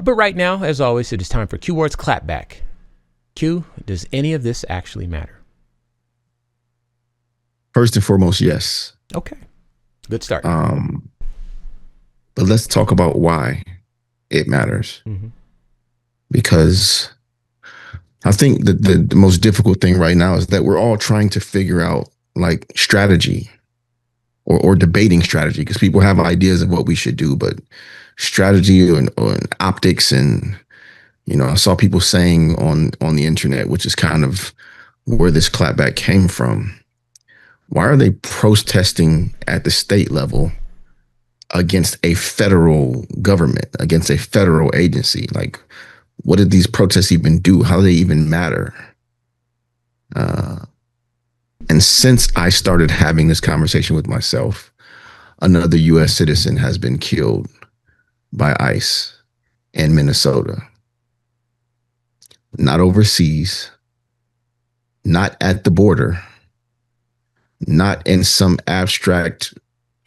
But right now, as always, it is time for Q Ward's Clapback. Q, does any of this actually matter? First and foremost, yes. Okay, good start. But let's talk about why it matters. Mm-hmm. Because I think that the most difficult thing right now is that we're all trying to figure out like strategy or debating strategy, because people have ideas of what we should do, but strategy and optics and I saw people saying on the internet, which is kind of where this clapback came from. Why are they protesting at the state level against a federal government, against a federal agency? Like, what did these protests even do? How do they even matter? And since I started having this conversation with myself, another U.S. citizen has been killed by ICE in Minnesota. Not overseas, not at the border, not in some abstract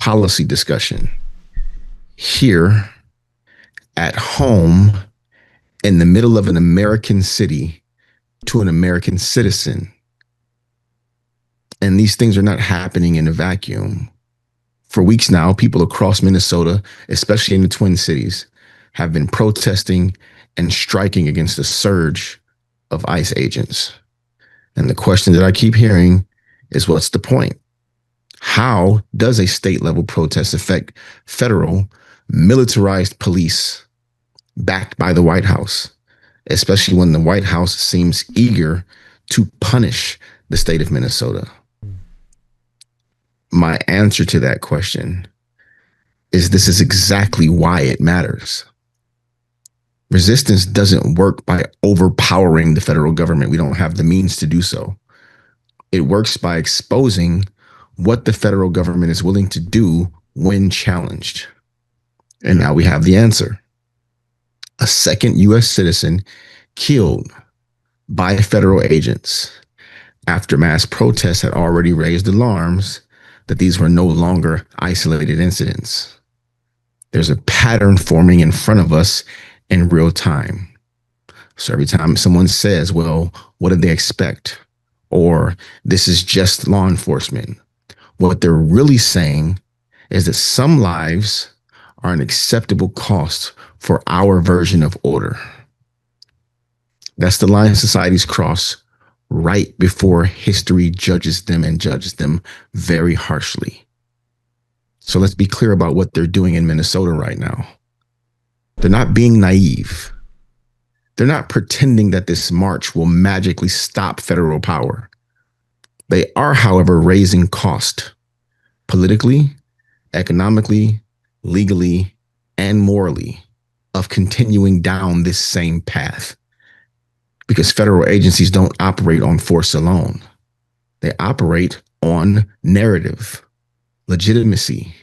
policy discussion. Here at home, in the middle of an American city, to an American citizen. And these things are not happening in a vacuum. For weeks now, people across Minnesota, especially in the Twin Cities, have been protesting and striking against the surge of ICE agents. And the question that I keep hearing is, what's the point? How does a state level protest affect federal militarized police backed by the White House, especially when the White House seems eager to punish the state of Minnesota? My answer to that question is this is exactly why it matters. Resistance doesn't work by overpowering the federal government. We don't have the means to do so. It works by exposing what the federal government is willing to do when challenged. And now we have the answer. A second U.S. citizen killed by federal agents after mass protests had already raised alarms that these were no longer isolated incidents. There's a pattern forming in front of us in real time. So every time someone says, well, what did they expect? Or this is just law enforcement, what they're really saying is that some lives are an acceptable cost for our version of order. That's the line societies cross right before history judges them, and judges them very harshly. So let's be clear about what they're doing in Minnesota right now. They're not being naive. They're not pretending that this march will magically stop federal power. They are, however, raising cost politically, economically, legally, and morally of continuing down this same path. Because federal agencies don't operate on force alone. They operate on narrative, legitimacy,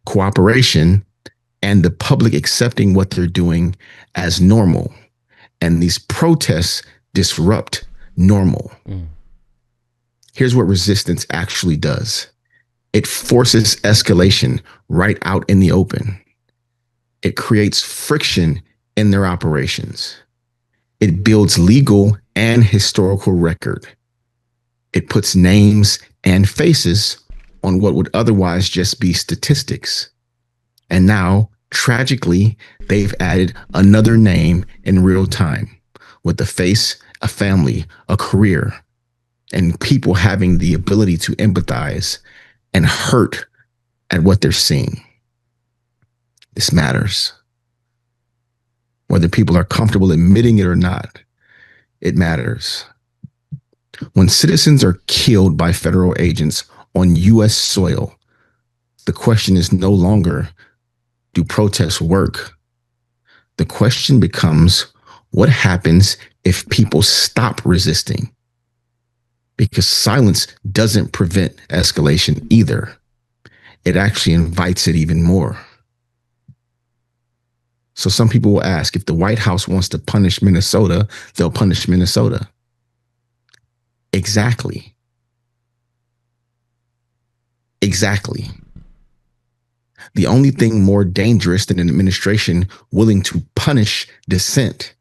cooperation, and the public accepting what they're doing as normal. And these protests disrupt normal. Here's what resistance actually does. It forces escalation right out in the open. It creates friction in their operations. It builds legal and historical record. It puts names and faces on what would otherwise just be statistics. And now, tragically, they've added another name in real time with a face, a family, a career, and people having the ability to empathize and hurt at what they're seeing. This matters. Whether people are comfortable admitting it or not, it matters. When citizens are killed by federal agents on U.S. soil, the question is no longer, do protests work? The question becomes, what happens if people stop resisting? Because silence doesn't prevent escalation either. It actually invites it even more. So some people will ask, if the White House wants to punish Minnesota, they'll punish Minnesota. Exactly. The only thing more dangerous than an administration willing to punish dissent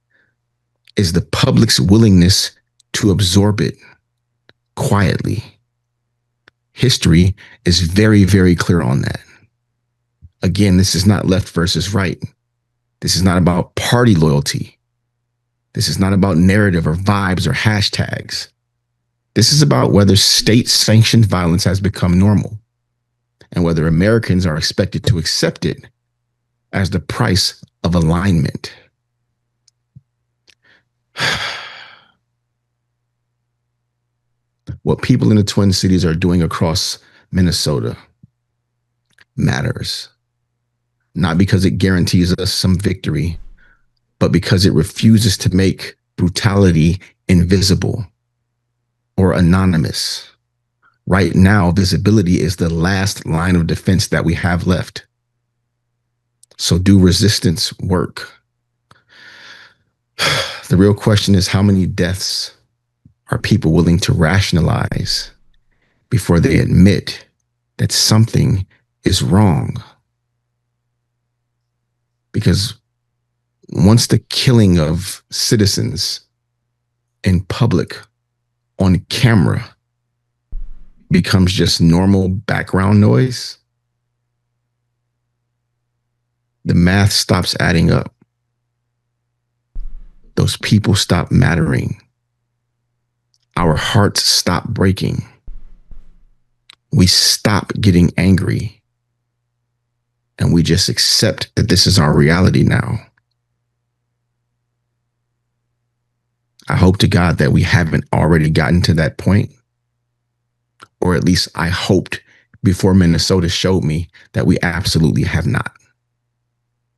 is the public's willingness to absorb it quietly. History is very, very clear on that. Again, this is not left versus right. This is not about party loyalty. This is not about narrative or vibes or hashtags. This is about whether state-sanctioned violence has become normal and whether Americans are expected to accept it as the price of alignment. What people in the Twin Cities are doing across Minnesota matters, not because it guarantees us some victory, but because it refuses to make brutality invisible or anonymous. Right now, visibility is the last line of defense that we have left. So do resistance work? The real question is, how many deaths are people willing to rationalize before they admit that something is wrong? Because once the killing of citizens in public on camera becomes just normal background noise, the math stops adding up. Those people stop mattering. Our hearts stop breaking. We stop getting angry. And we just accept that this is our reality now. I hope to God that we haven't already gotten to that point. Or at least I hoped before Minnesota showed me that we absolutely have not.